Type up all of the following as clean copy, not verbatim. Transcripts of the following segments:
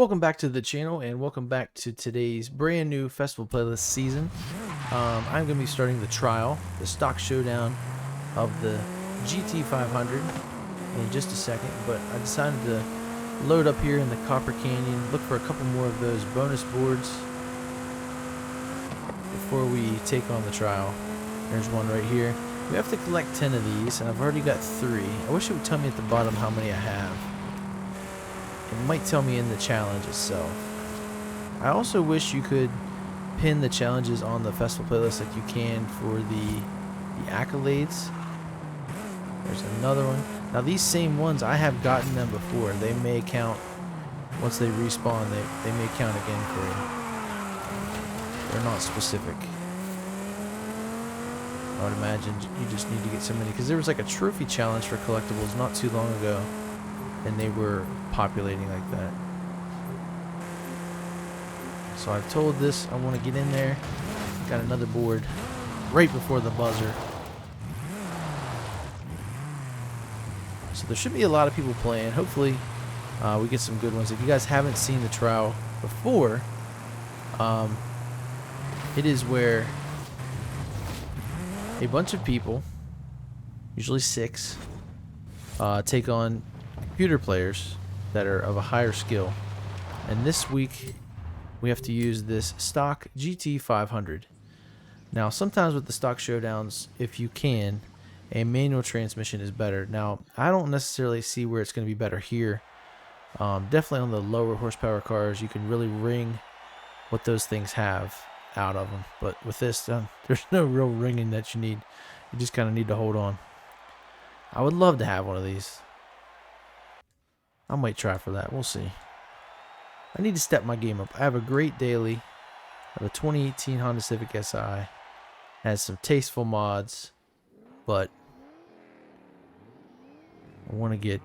Welcome back to the channel and welcome back to today's brand new festival playlist season. I'm going to be starting the trial, the stock showdown of the GT500 in just a second, but I decided to load up here in the Copper Canyon, look for a couple more of those bonus boards before we take on the trial. There's one right here. We have to collect 10 of these and I've already got 3. I wish it would tell me at the bottom how many I have. It might tell me in the challenge itself. I also wish you could pin the challenges on the festival playlist like you can for the accolades. There's another one. Now these same ones, I have gotten them before. They may count, once they respawn, they may count again for you. They're not specific. I would imagine you just need to get so many, because there was like a trophy challenge for collectibles not too long ago, and they were populating like that. So I've told this I want to get in there. Got another board right before the buzzer. So there should be a lot of people playing. Hopefully we get some good ones. If you guys haven't seen the trial before, it is where a bunch of people, usually 6, take on computer players that are of a higher skill. And this week we have to use this stock GT500. Now sometimes with the stock showdowns, if you can, a manual transmission is better. Now I don't necessarily see where it's going to be better here. Definitely on the lower horsepower cars you can really wring what those things have out of them, but with this there's no real ringing that you need. You just kind of need to hold on. I would love to have one of these. I might try for that. We'll see. I need to step my game up. I have a great daily. I have a 2018 Honda Civic Si. Has some tasteful mods, but I want to get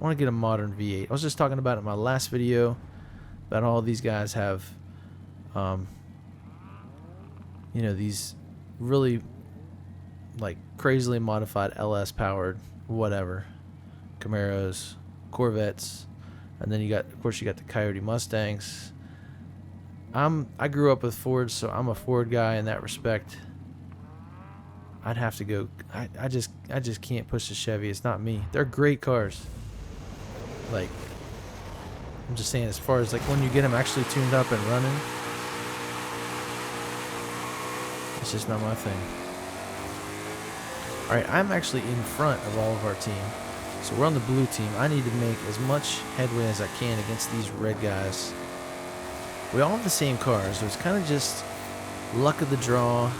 a modern V8. I was just talking about it in my last video about all these guys have you know, these really like crazily modified LS powered whatever Camaros, Corvettes, and then you got, of course, you got the Coyote Mustangs. I grew up with Fords, so I'm a Ford guy in that respect. I'd have to go. I just can't push the Chevy. It's not me. They're great cars. Like, I'm just saying, as far as like when you get them actually tuned up and running, it's just not my thing. Alright, I'm actually in front of all of our team. So we're on the blue team. I need to make as much headway as I can against these red guys. We all have the same cars, so it's kind of just luck of the draw.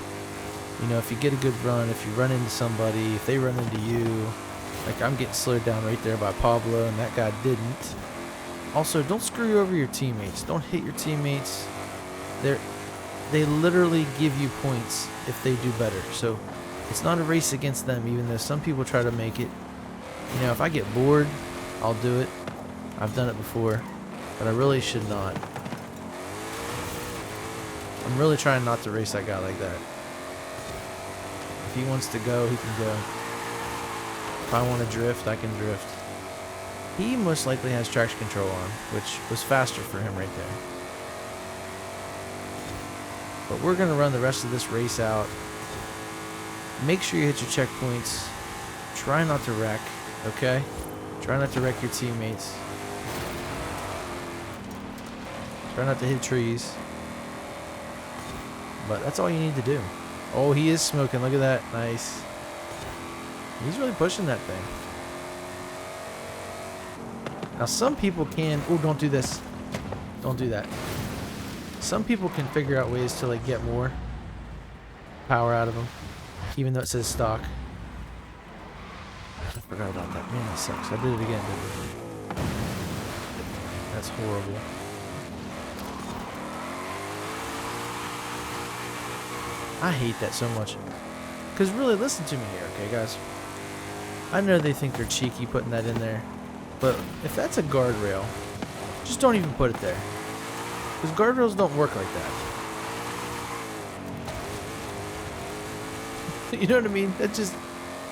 You know, if you get a good run, if you run into somebody, if they run into you. Like, I'm getting slowed down right there by Pablo, and that guy didn't. Also, don't screw over your teammates. Don't hit your teammates. They literally give you points if they do better. So it's not a race against them, even though some people try to make it. You know, if I get bored, I'll do it. I've done it before, but I really should not. I'm really trying not to race that guy like that. If he wants to go, he can go. If I want to drift, I can drift. He most likely has traction control on, which was faster for him right there. But we're going to run the rest of this race out. Make sure you hit your checkpoints. Try not to wreck, okay? Try not to wreck your teammates. Try not to hit trees. But that's all you need to do. Oh, he is smoking. Look at that. Nice. He's really pushing that thing. Now, some people can... Oh, don't do this. Don't do that. Some people can figure out ways to like get more power out of them, even though it says stock. I forgot about that. Man, that sucks. I did it again, didn't I? That's horrible. I hate that so much. Because really, listen to me here, okay, guys? I know they think they're cheeky putting that in there, but if that's a guardrail, just don't even put it there. Because guardrails don't work like that. You know what I mean? It just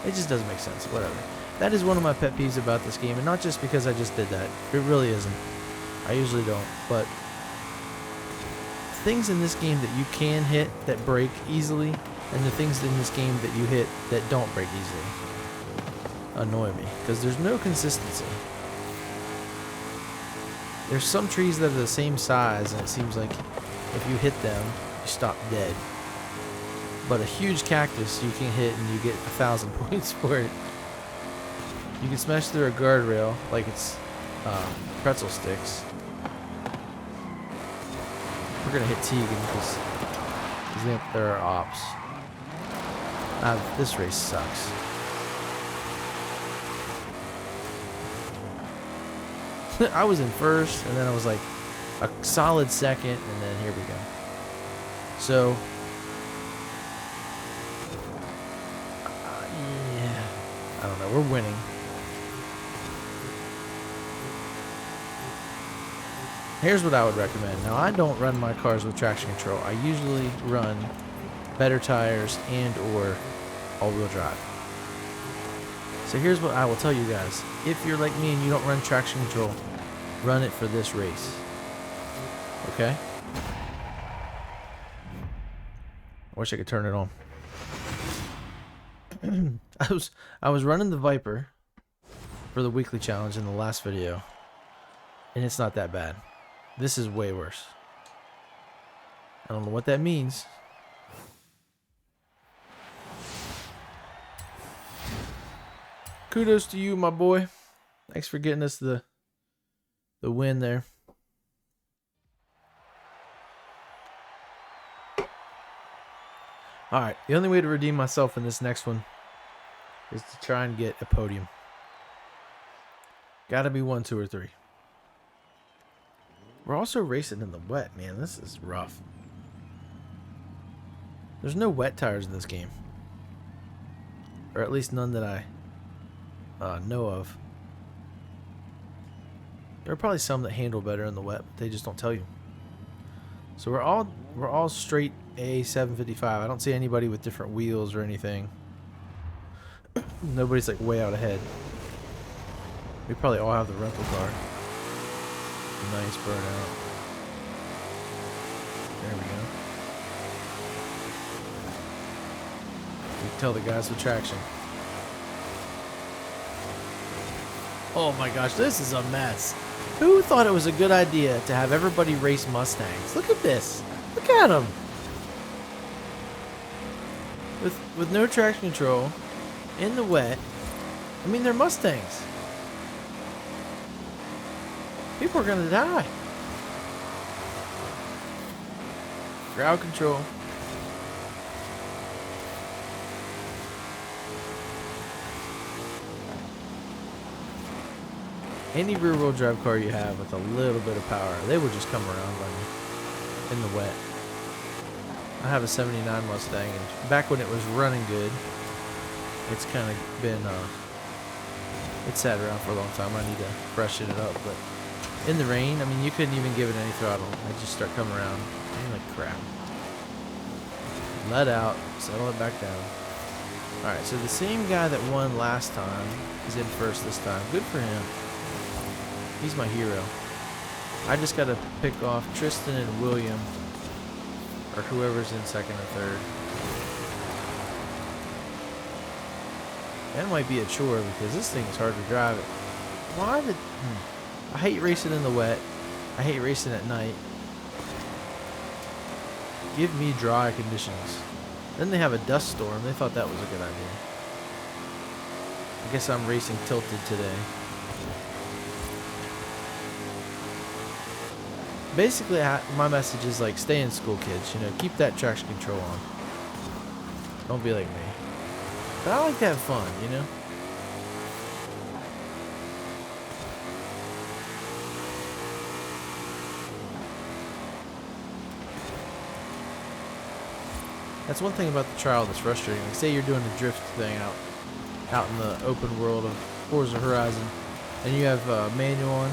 doesn't make sense. Whatever. That is one of my pet peeves about this game, and not just because I just did that. It really isn't. I usually don't, but things in this game that you can hit that break easily, and the things in this game that you hit that don't break easily annoy me, because there's no consistency. There's some trees that are the same size, and it seems like if you hit them, you stop dead. But a huge cactus you can hit and you get 1,000 points for it. You can smash through a guardrail like it's pretzel sticks. We're gonna hit Tegan because there are ops. This race sucks. I was in first, and then I was like a solid second, and then here we go. So, yeah, I don't know. We're winning. Here's what I would recommend. Now, I don't run my cars with traction control. I usually run better tires and or all-wheel drive. So here's what I will tell you guys. If you're like me and you don't run traction control, run it for this race. Okay? I wish I could turn it on. I was running the Viper for the weekly challenge in the last video, and it's not that bad. This is way worse. I don't know what that means. Kudos to you, my boy. Thanks for getting us the win there. Alright, the only way to redeem myself in this next one is to try and get a podium. Gotta be 1, 2, or 3. We're also racing in the wet, man. This is rough. There's no wet tires in this game. Or at least none that I know of. There are probably some that handle better in the wet, but they just don't tell you. So we're all straight A755. I don't see anybody with different wheels or anything. Nobody's like way out ahead. We probably all have the rental car. Nice burnout. There we go. You can tell the guys with traction. Oh my gosh, this is a mess. Who thought it was a good idea to have everybody race Mustangs? Look at this. Look at them. With no traction control, in the wet. I mean, they're Mustangs. People are gonna die. Crowd control. Any rear-wheel drive car you have with a little bit of power, they will just come around on you in the wet. I have a 79 Mustang, and back when it was running good, it's kind of been, it's sat around for a long time. I need to freshen it up, but in the rain, I mean, you couldn't even give it any throttle. I'd just start coming around. I'm like, crap. Let out, settle it back down. Alright, so the same guy that won last time is in first this time. Good for him. He's my hero. I just got to pick off Tristan and William, or whoever's in second or third. That might be a chore because this thing is hard to drive it. Why did... I hate racing in the wet. I hate racing at night. Give me dry conditions. Then they have a dust storm. They thought that was a good idea. I guess I'm racing tilted today. Basically, my message is like, stay in school, kids. You know, keep that traction control on. Don't be like me. But I like to have fun, you know? That's one thing about the trial that's frustrating. Like, say you're doing a drift thing out in the open world of Forza Horizon, and you have manual on.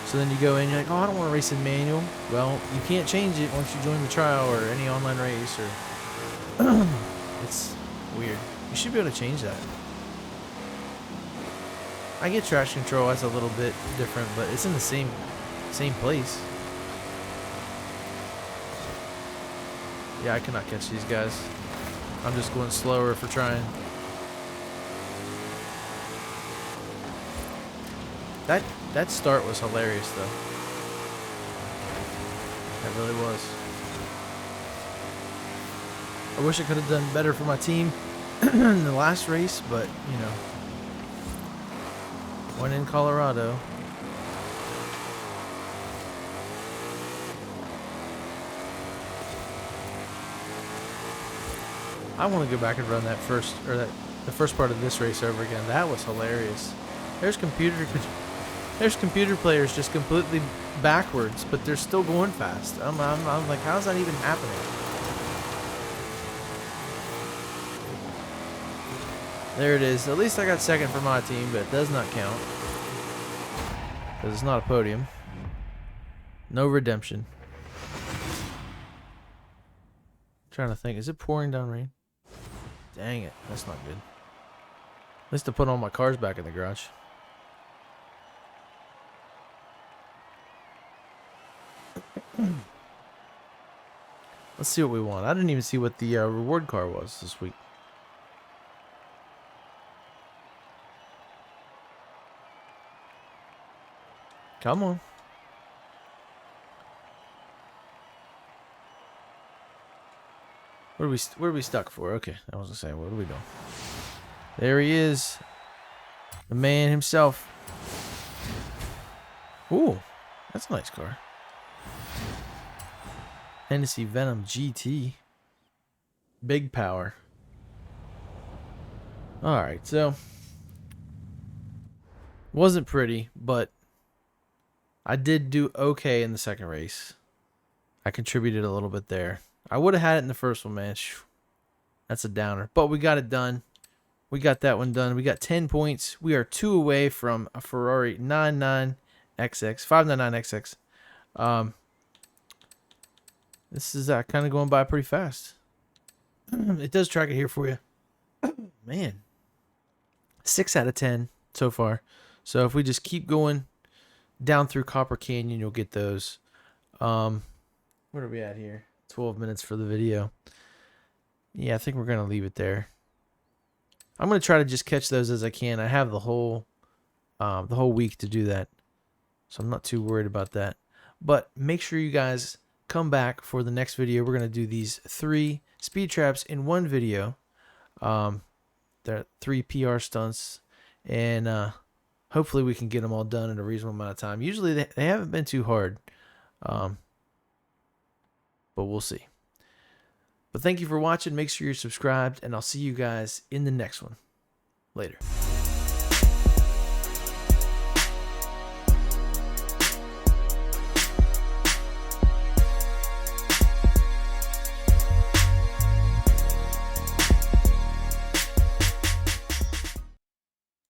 So then you go in, you're like, oh, I don't want to race in manual. Well, you can't change it once you join the trial or any online race, or it's weird. You should be able to change that. I get traction control. That's a little bit different, but it's in the same same place. Yeah, I cannot catch these guys. I'm just going slower for trying. That start was hilarious though. That really was. I wish I could have done better for my team in the last race, but you know, one in Colorado. I want to go back and run that first, or the first part of this race over again. That was hilarious. There's computer players just completely backwards, but they're still going fast. I'm like, how's that even happening? There it is. At least I got second for my team, but it does not count because it's not a podium. No redemption. I'm trying to think, is it pouring down rain? Dang it, that's not good. At least I put all my cars back in the garage. Let's see what we want. I didn't even see what the reward car was this week. Come on. What are we stuck for? Okay, I was gonna say, what are we doing? There he is, the man himself. Ooh, that's a nice car. Hennessy Venom GT. Big power. Alright, so wasn't pretty, but I did do okay in the second race. I contributed a little bit there. I would have had it in the first one, man. That's a downer. But we got it done. We got that one done. We got 10 points. We are 2 away from a Ferrari 599XX. This is kind of going by pretty fast. It does track it here for you. Man. 6 out of 10 so far. So if we just keep going down through Copper Canyon, you'll get those. What are we at here? 12 minutes for the video. Yeah, I think we're going to leave it there. I'm going to try to just catch those as I can. I have the whole week to do that. So I'm not too worried about that. But make sure you guys come back for the next video. We're going to do these 3 speed traps in one video. They're 3 PR stunts. And hopefully we can get them all done in a reasonable amount of time. Usually they haven't been too hard. But we'll see. But thank you for watching. Make sure you're subscribed. And I'll see you guys in the next one. Later.